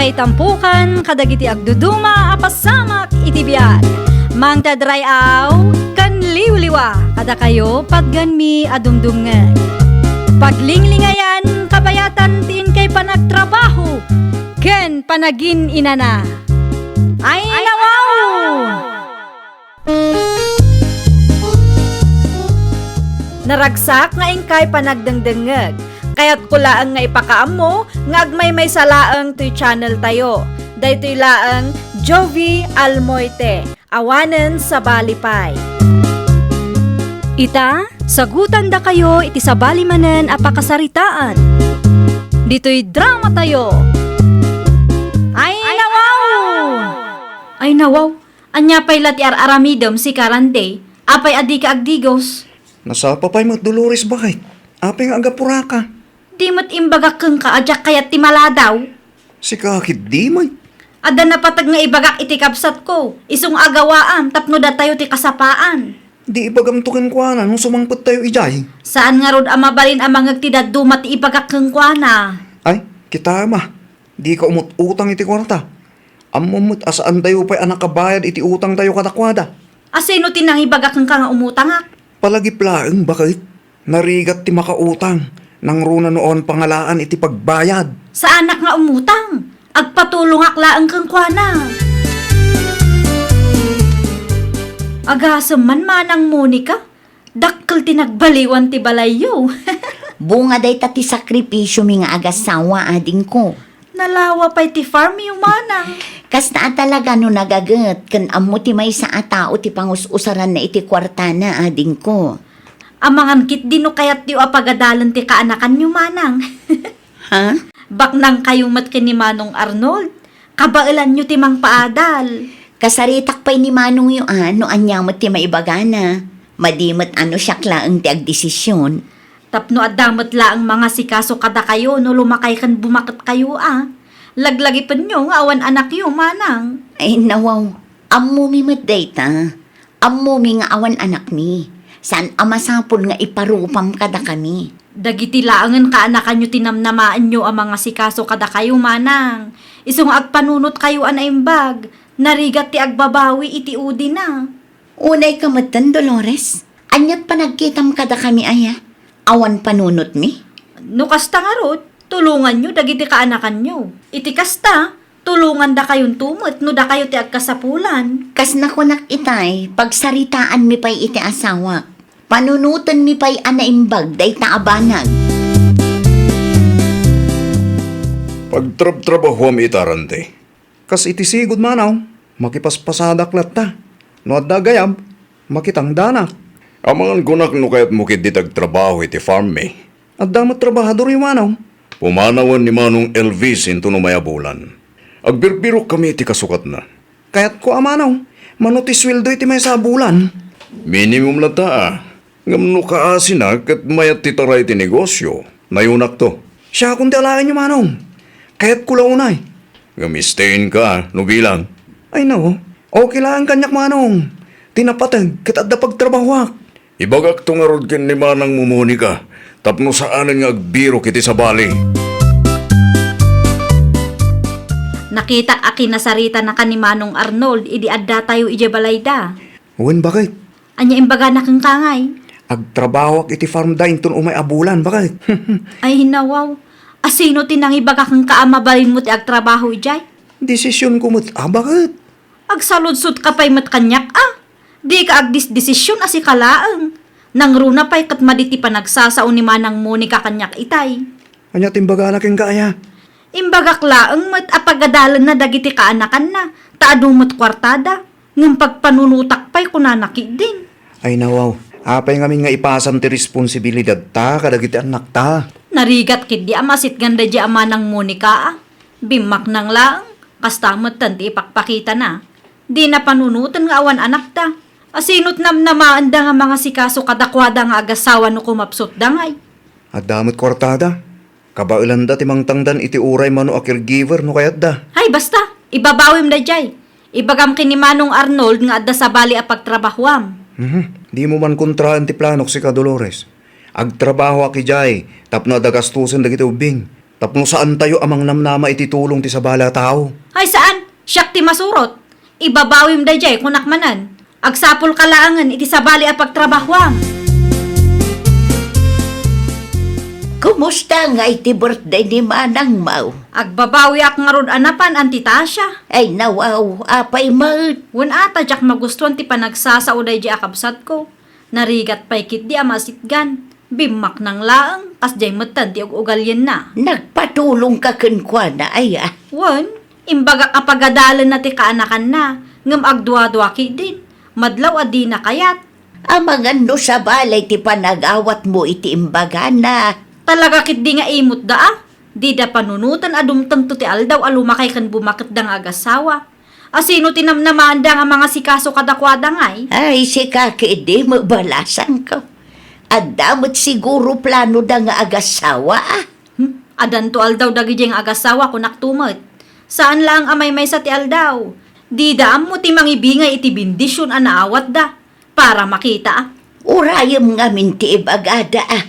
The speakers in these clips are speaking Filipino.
kay tampukan, kadagiti agduduma, apasamak itibiyag. Mang tadray aw, kan liwliwa, kada kayo padganmi adumdumngay. Paglinglingayan, kabayatan tin kay panagtrabaho, ken panagin inana. Ay nawaw! Naragsak nga ingkay panagdengdengeg. Kaya't kulaang nga ipakaam mo, nga agmay may salaang to'y channel tayo. Daytoy laang Jovi Almoite, awanen sa balipay. Ita, sagutan da kayo iti sa balimanen apakasaritaan. Dito'y drama tayo. Ay nawaw! Ay nawaw, anya pay lati aramidom si Karante, apay adi ka agdigos. Nasapa pa'y Dolores bakit? Apay nga agapura ka. Di mo't imbagak keng ka, adyak kayat timala daw. Si kakit di man. Ada na patag nga ibagak iti kapsat ko. Isong agawaan, tapno da tayo ti kasapaan. Di ibagamtukin kwa na nung sumangpot tayo ijay. Saan nga rod amabalin amang agtidad dumat ibagak keng kwa na? Ay, kita ma. Di ka umut-utang iti kwarta. Amumut asaan tayo pa'y anak kabayad iti utang tayo katakwada. Asino tinang ibagak keng ka nga umutangak? Palagiplaeng bakit? Narigat ti makautang. Nang runa noon pangalaan iti pagbayad. Sa anak nga umutang, agpatulong aklaang keng kwa na. Agasam man manang Monica, dakkel tinagbaliwan ti balayo. Bunga day tati sakripisyo mi nga agasawa ading ko. Nalawa pa'y ti farm yung manang. Kasta talaga no nagagat, kan amo ti may sa atao ti pangus-usaran na iti kwarta na ading ko. Amangan kit dino kayat ti apagadalan ti kaanakan nyo manang. Ha? Baknang kayo mat ni Manong Arnold, kabailan nyo ti mang paadal. Kasaritak pa'y ni Manong yung no anyamot ti maibagana. Madimot ano siya klaang ti agdesisyon. Tapno adamot la ang mga sikaso kada kayo no lumakay kan bumakit kayo Laglagi pa nyo nga awan anak yo manang. Ay nawaw, amo mi matdata. Amo mi nga awan anak mi. San amasapon nga iparupam kada kami. Dagiti laangan kaanakan nyo tinamnamaan nyo ang mga sikaso kada kayo manang. Isong agpanunot kayo anaimbag, narigat ti agbabawi iti udi na. Unay kamatan, Dolores. Anyat pa nagkitam kada kami aya. Awan panunot mi. No kasta nga rod, tulungan nyo dagiti kaanakan nyo. Iti kasta, tulungan da kayong tumot no da kayo ti agkasapulan. Kas nakunak itay, pagsaritaan mi pa'y iti asawa. Panunutan mi pa'y anaimbag day taabanag. Pagtrab-trabahuam itarante. Kas iti sigod manaw, makipaspasadak latta. No adda gayab, makitang danak. Amangan gunak no kayat mukid di tagtrabaho iti farm me. Adda mo trabahador yung manaw. Pumanawan ni Manong Elvis into no mayabulan. Agbirbiro kami iti kasukat na. Kaya't ko amanaw, manutisweldo iti may sabulan. Minimum lata Ngamno kaasin na kat mayat titaray ti negosyo. Nayunak to. Siya kundi alain yung manaw. Kaya't kula unay. Ngamistein ka, no bilang. Ay no, okay lang kanyak manong. Tinapatag, katadda pagtrabahwak. Ibagak to nga rod ken ni Manang mumuni ka. Tapno saanan nga agbiro kiti sa bali. Nakita akin nasarita na ni Manong Arnold, idi adda tayo ije balayda. Uwan bakit? Anya imbaga na kang kangay. Agtrabahwak iti farm da inton umay abulan bakit? Ay hinawaw, asino tinang ibaga kang kaamabalin mo ti agtrabaho ijay? Desisyon ko mo't, bakit? Agsaludsod ka pa'y matkanyak Di ka agdisdesisyon asi kalaang. Nang runa pa'y kat maditi pa nagsasao ni Manang Monica kanyak itay. Anya timbaga na king kaya. Imbagak laang mat apagadalan na dagiti kaanakan na. Taadumot kwartada. Ng pagpanunutak pa'y kunanaki din. Ay nawaw, apay ngamin nga ipasam ti responsibilidad ta, kadagiti anak ta. Narigat kid di amasit ganda di ama ng Monica Bimak nang laang. Kastamot tanti ipakpakita na. Di na panunutan nga awan anak ta. Asinot namnamaan da nga mga sikaso kadakwada nga agasawa no kumapsot dangay. At damot kwartada. Kabailan da timang tangdan iti uray mano a caregiver no kayat da. Hay basta, ibabawim da jay. Ibagam kini Manong Arnold nga adda sa bali a pagtrabahuam. Di mo man kontraan ti planok si ka Dolores. Agtrabaho aki jay, tapno da gastusan dagiti ubing. Tapno saan tayo amang namnama ititulong ti sa bala tao. Ay saan? Siyak ti masurot. Ibabawim da jay kunakmanan. Agsapol kalaangan iti sabali a pagtrabahwam. Kumusta nga iti birthday ni Manang Mau? Agbabawi ak nga rod anapan anti Tasha. Ay nawaw, apay maut. Wen ata jak magustuhan ti panagsasauday di akabsat ko. Narigat pay kit di amasitgan. Bimak ng laang, kas jay matan ti ugalyen na. Nagpatulong ka kunkwana ay ah. Wen, imbagak apagadalan na ti kaanakan na. Ngam agdwa-dwa ki din. Madlaw adi na kayat. Amang ano sa balay ti panagawat mo iti imbaga na. Talaga kit di nga imot da ah. Di da panunutan adumtang to ti aldaw alumakay kan bumakit da nga agasawa. Asino tinamnamaan da nga mga sikaso kadakwada ngay? Ay si kaki di mabalasan ko. At damot siguro plano da nga agasawa ah. Adan to aldaw dagi nga agasawa kung naktumot. Saan lang amay may sa ti aldaw? Di da mo ti mangibingay iti bindisyon anaawat da. Para makita ah. Urayam ngamin ti ibagada ah.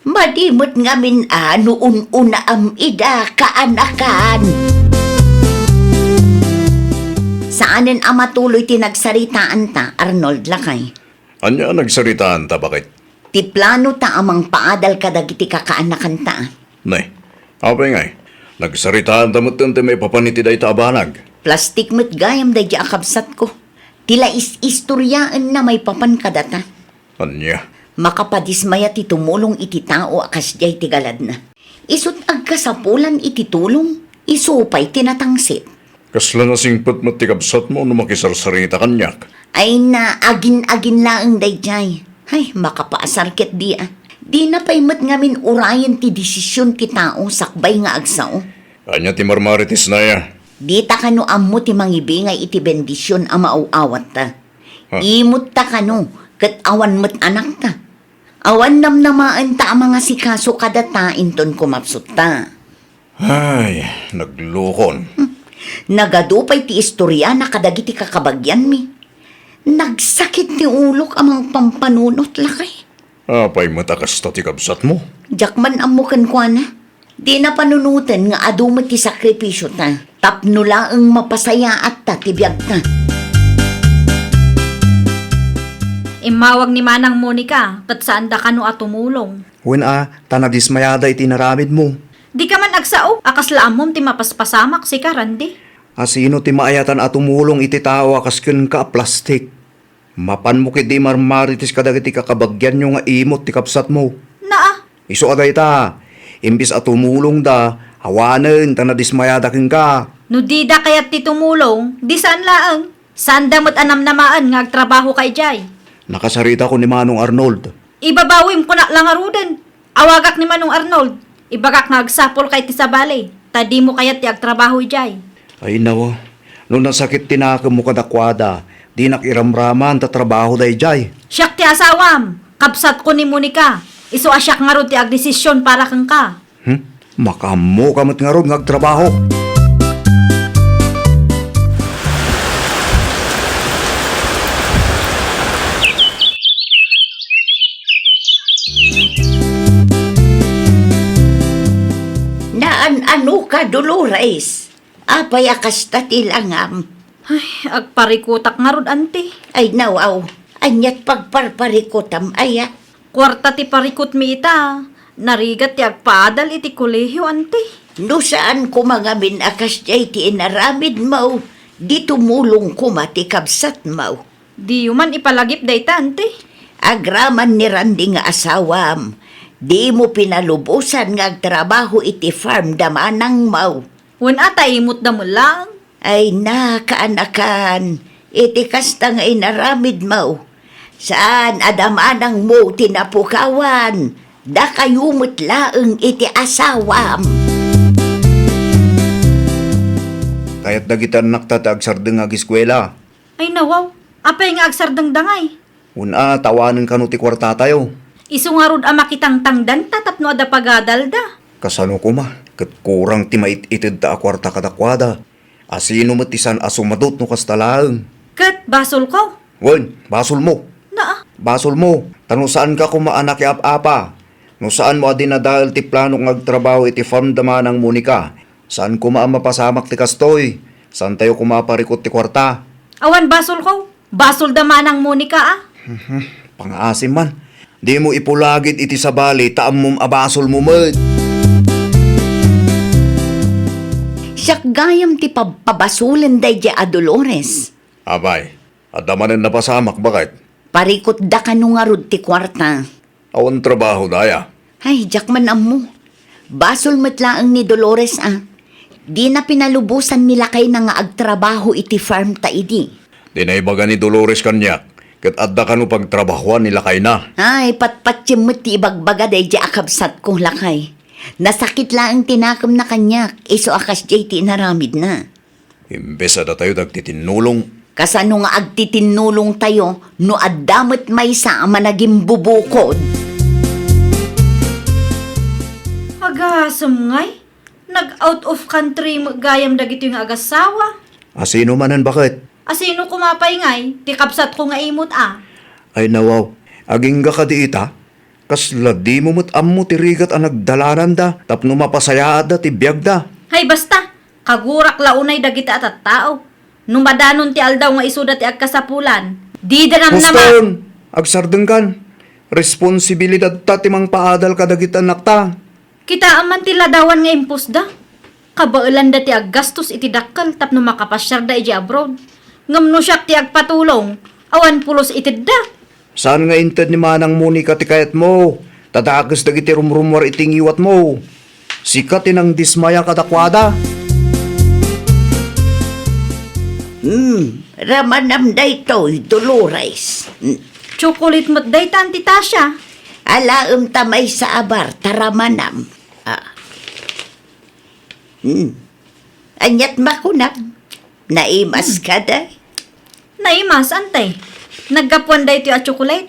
Madimot ngamin noon una am ida kaanakan. Saanin ang matuloy tinagsaritaan ta, Arnold Lakay? Anya nagsaritaan ta bakit? Ti plano ta amang paadal kadagiti kakaanakan ta. Nay, apay ngay. Nagsaritaan ta mo ti may papaniti day ta abanag. Plastik met gayam da di akabsat ko. Tila istoryaan na may papan kadata. Anya? Makapadismaya ti tumulong iti tao akas jay ti galad na. Isut agkasapulan iti tulong, isupay tinatangsit. Kasla na singpot mo ti kabsat mo no makisarsarita kanyak. Ay na agin-agin laang dayjay. Ay, makapaasarket di ah. Di na paymat ngamin urayan ti desisyon ti tao sakbay nga agsao. Anya ti marmaritis na ya. Di ta kano ammo ti mangibingay iti bendisyon ang mauawat ta. Ha? Imot ta kano, kat awan mo't anak ta. Awan namnamaan ta ang mga sikaso kada tainton kumapsot ta. Ay, naglukon. Nagadupay ti istorya na kadagiti kakabagyan mi. Nagsakit ti ulok amang pampanunot lakay. Apay matakas ta ti kabsat mo. Jakman amukan ko na. Di na panunutan nga adumat ti sakripisyo ta. Tapno laang mapasaya at ta tibiyag ta. Imawag ni Manang Monica, kat saan da kano at tumulong. Wen tanadismayada iti naramid mo. Di ka man agsao, akas laamom ti mapaspasamak si Karandi. Asino ti maayatan at tumulong iti tao akas ken ka plastik. Mapan mo kit di marmaritis kadagiti kakabagyan nyo nga imot ti kapsat mo. Naa, Iso aday ta, imbis at tumulong da, hawanen tanadismayada ken ka. no di da kayat ti tumulong, di saan laang. Saan damot anamnamaan nga agtrabaho kay Jay. Nakasarita ko ni Manong Arnold. Ibabawim ko na lang arudan. Awagak ni Manong Arnold. Ibagak nga agsapol kay ti sabali. Tadi mo kayat ti agtrabaho Jay. Ay nawa, nung nasakit tinaka mo kadakwada, di nakiramraman ta trabaho day jay. Siyak ti asawam. Kapsat ko ni Monica. Iso asyak nga ron ti agdesisyon para kang ka. Makamo kamot nga ron ngagtrabaho. Ano ka, Dolores? Apay akas ta tilangam. Ay, agparikutak nga ron, ante. Ay nawaw, anyat pagparparikotam aya. Kwarta ti parikot mi ita. Narigat ti agpaadal iti kolehiyo, ante. No saan ko mga minakas jay ti inaramid mo, di tumulong ko matikabsat mo. Di yuman ipalagip day ta, ante. Agraman ni Randy nga asawam, di mo pinalubusan nga agtrabaho iti farm damanang mo. Wen ata imot da mo lang. Ay na, kaanakan, iti kasta nga inaramid mo. Saan adamanang mo tinapukawan, da kayumot laeng iti asawam. Kaya't dagitan naktatag sardeng agiskwela. Ay nawaw, apay nga agsardang dangay. Una, tawanan ka no ti kwarta tayo. Isu nga rod ama kitang tangdan tatapno ada pagadal da. Kasano ko ma, kat kurang ti mait-itid ta akwarta kadakwada. Asino matisan asumadot no kastalaang. Kat, basol ko. Wen, basol mo. Naa, Basol mo. Tano saan ka kumaanak ap-apa. No saan mo adin na dahil ti plano ngagtrabaho iti farm dama ng Monica? Saan ko mapasamak ti kastoy? Saan tayo kumaparikot ti kwarta? Awan basol ko. Basol dama ng Monica ah. Pang-asim man. Di mo ipulagid iti sabali, taam mong abasol mo med. Siyak gayam ti pabasulan day di a Dolores. Abay, adamanan na pasamak bakit? Parikot da ka nung arud ti kwarta. Awan trabaho daya. Ay, jak man amo. Basol matlaang ni Dolores ah. Di na pinalubusan nila kay na nga agtrabaho iti farm ta idi. Di na ibaga ni Dolores kanyak. Kat adda ka no pagtrabahuan nila kay na. Ay, patpatsim mo ti ibagbaga day di akabsat ko lakay. Nasakit lang tinakam na kanyak. Iso akas jay ti naramid na. Imbes ada tayo dagtitinulong. Kasano nga agtitinulong tayo no addamat may sa managing bubukod. Agasam ngay. Nag-out of country gayam dagito yung agasawa. Asino manan bakit? Asino kumapay ngay, tikapsat ko nga imot ah. Ay nawaw, aging ga ka di ita? Kasla di mo ammo tirigat ang nagdalanan da, tapno mapasayaad da ti biyag da. Hay basta, kagurak launay dagita at tao. Numadanon ti aldaw nga isuda ti agkasapulan. Di danam naman. Muston, agsardeng kan. Responsibilidad ta timang paadal kadagit anak ta. Kita aman ti ladawan nga impos da. Kabailan da ti aggastos iti dakkel tapno makapasyar da iti abroad. Ngamno siyak ti agpatulong, awan pulos itid da. Saan nga inted ni Manang Monica ti kayat mo? Tadagas dagiti rumrumwar iting iwat mo. Sikat inang dismaya kadakwada. Ramanam day to'y Dolores. Chocolate mo't day tanti Tasha. Alaam tamay sa abar, taramanam. Anyat makunam. Naimas ka day. Naimas, antay. Naggapuan day ti a chocolate.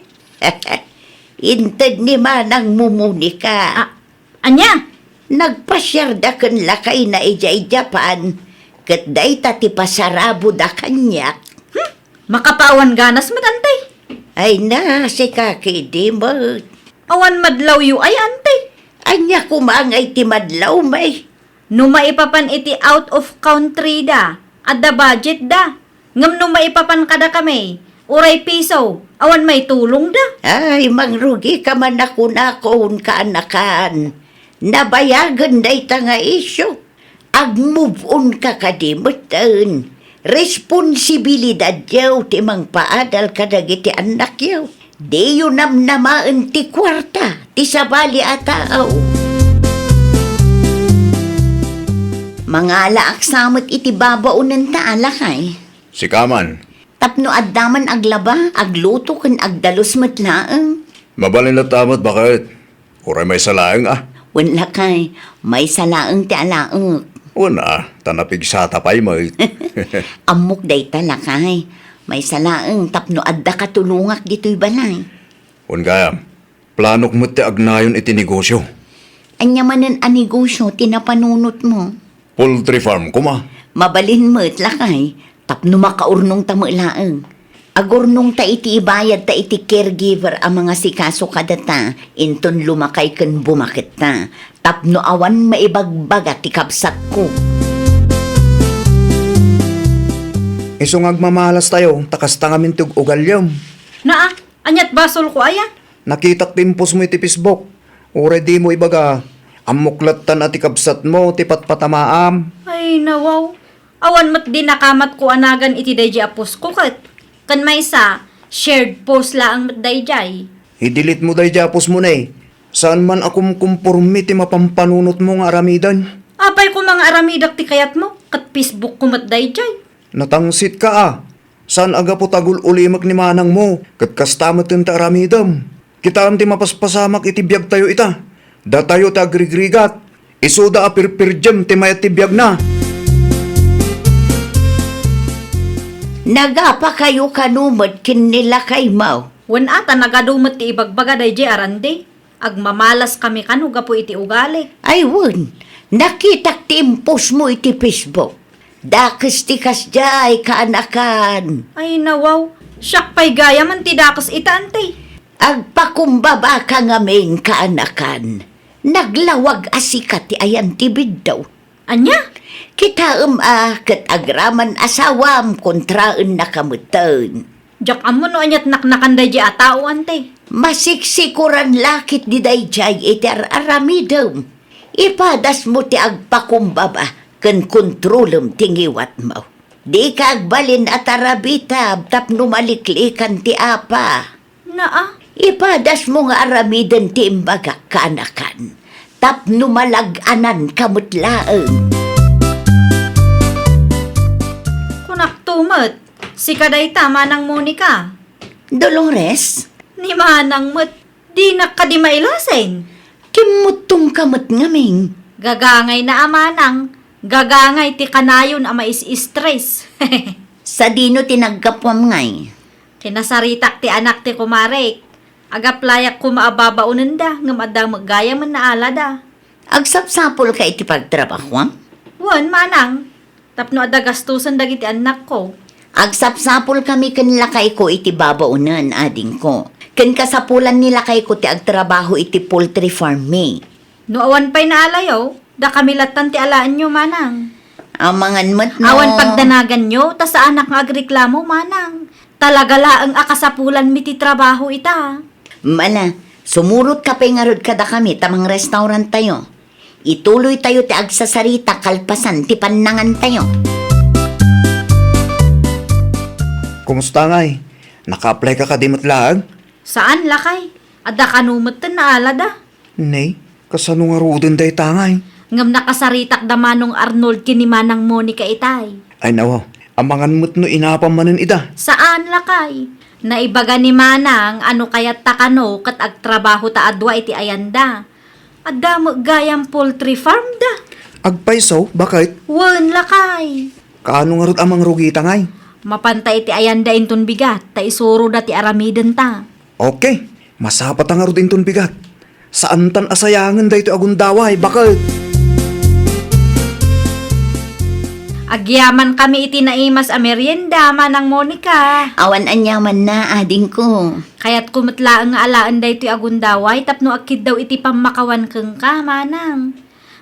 Inted ni Manang mumuni ka. Ah, anya? Nagpasyar da kan lakay na ijay Japan. Kat day tati pasarabo da kanyak. Makapawan ganas mo't antay. Ay na, si kaki di mo. Awan madlaw yu ay antay. Anya kumangay ti madlaw may. No maipapan iti out of country da. At the budget da. Ngam no maipapan kada kami. Uray piso. Awan may tulong da. Ay, mangrugi ka man ako na kung kaanakan. Nabayagan day ta nga isyo. Ag-move on ka kadimutan. Responsibilidad yaw ti mang paadal kadagiti anak yaw. Di yun namnamaan ti kwarta, ti sabali ataaw. Mga laaksamot iti babaunan ta alakay. Si Kaman, Tapno addaman aglaba, agluto kan agdalos matlaang. mabalin na tamat bakit? Uray may salaang ah. Wala kay, may salaang ti alaang. Una, tanapig sa tapay mo. Amok day talakay. May salaang tapno adda katulungak dito'y balay. Un gayam, planok mo ti agnayon iti negosyo. Anya manan a negosyo tinapanunot mo. Poultry farm ko ma. Mabalin mo't lakay, tapno makaurnong tamulaang. Agurnong ta iti ibayad ta iti caregiver ang mga sikaso kadata, inton lumakay kan bumakit ta. Tapno awan maibagbaga ti kabsat ko. Isong agmamalas tayo, takas tangamin tug ugalyam. Naa, anyat basol ko aya. Nakitak timpos mo iti Facebook. Ure di mo ibaga. Amuklatan at ikabsat mo, tipat patamaam. Ay nawaw. Awan mat di nakamat ko anagan iti dayjay apos ko kat. Kan may sa shared post laang mat dayjay. I-delete mo day japos mo na eh. Saan man akum kumpormi ti mapampanunot mo nga aramidan? Apay ko mga aramidak ti kayat mo. Kat Facebook ko mat dayjay. Natangsit ka ah. Saan aga po tagul ulimak ni manang mo? Kat kastamat yung aramidam. Kita ti mapaspasamak iti biyag tayo ita. Da tayo ti agrigrigat. Isuda a pirpirjem ti mayat ti biyag na. Nagapa kayo kanumad kin nila kay Mau. Wan ata nagadumot ti ibagbaga dayjay arande. Agmamalas kami kanuga po iti ugali. Ay wun, nakitak ti impos mo iti Facebook. Dakes ti kasjay kaanakan. Ay nawaw. Siyak pay gaya man ti dakas ita antay. Agpakumbaba ka ngamin kaanakan. Naglawag asikat ti ayan tibid daw. Anya? Kita kat agraman asawam kontraan nakamutan. Jak amo no anyat naknakanday di atao ante. Masiksikuran lakit di dayjay iti aramidam. Ipadas mo ti agpakumbaba ken kontrolem tingiwat mo. Di ka agbalin at arabitab tapno maliklikan ti apa. Naa? Ipadas mo nga aramidan ti imbaga kaanakan. Tapno malaganan kamutlaeng. Kunak tumet. Si kaday tama ng Monica. Dolores, Ni manang met. Di nakadi mailasen. kimutong kamot ngaming. Gagangay na amanang. Gagangay ti kanayon ama is-stress. Sa dino tinagkapwam ngay. Kinasaritak ti anak ti kumarek. Agaplayak kumaababaunan da. Ngam adang maggaya man naala da. Agsapsapol ka iti pagtrabaho. Wan manang. Tapno adagastusan dagiti anak ko. Agsapsapol kami ken lakay ko iti babaunan ading ko. Ken kasapulan ni lakay ko ti agtrabaho iti poultry farm me. No awan pa'y naalayaw. Da kami latan ti alaan nyo manang. Amangan mat no. Awan pagdanagan nyo. Ta sa anak nga agreklamo manang. Talaga laang akasapulan mi ti trabaho ita. Mana, sumurot ka pa nga rod kada kami tamang restaurant tayo. Ituloy tayo ti agsasarita kalpasan ti panangan tayo. Kumusta ngay? Naka-apply ka kadimot lag? Saan lakay? Adda kanumot ta naala da. Nay, kasano nga rudin day tangay? Ngam nakasaritak da manong Arnold kini manang Monica itay. Ay nawa, amangan mo't no inapamanan ida. Saan lakay? Naibaga ni manang ano kayat takano kat agtrabaho ta adwa iti ayanda. Adda mo gayam poultry farm da. Agpaisaw, bakit? Wan lakay. Kaano nga rod amang rugita ngay? Mapantay iti ayanda inton bigat, ta isuro da ti aramiden ta. Okay, masapat nga rod inton bigat. Saan tan asayangan da ito agundaway, bakit? Agyaman kami iti naimas a merienda manang Monica. Awan anyaman na ading ko. Kaya't kumatlaan nga alaan da iti agundaway, tapno akid daw iti pamakawan keng ka manang.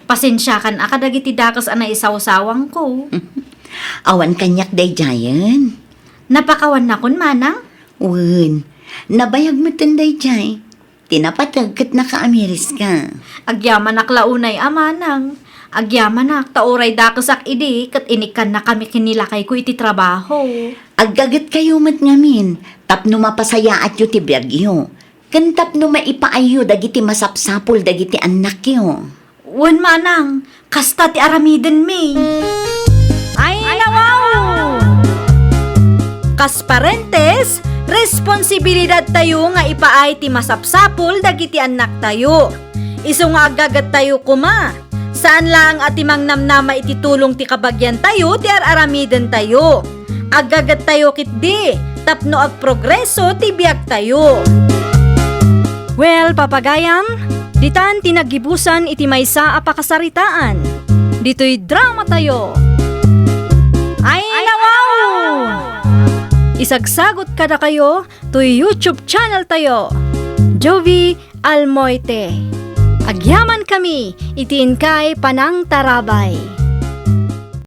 Pasensya kan akadag iti dakas ana isawsawang ko. Awan kanyak day jayan. Napakawan na kun manang? Wen, nabayag mo tanday jay. Tinapatag kat naka-Ameris ka. Agyaman aklaunay amanang. Agyaman ak tauray dakasak idi kat inikan na kami kinilakay ko iti trabaho. Aggagat kayo mat ngamin. Tapno mapasaya at yu ti biyagyo. Kan tapno maipaayo dagiti masapsapol dagiti anak yo. Wan manang, kasta ti aramiden mi. Ay nawaw! Kas parentes, responsibilidad tayo nga ipaay ti masapsapol dagiti anak tayo. Isu nga agagat tayo kuma. Saan lang ati mangnamnama iti tulong ti kabagyan tayo ti aramiden tayo. Agagat tayo kitdi, tapno ag progreso ti biag tayo. Well, papagayam, ditan tinagibusan iti maysa a pakasaritaan. Dito'y drama tayo. Ay nawaw! Isagsagot kada kayo to YouTube channel tayo. Jovi Almoite. Agyaman kami, itiin kay Panang Tarabay.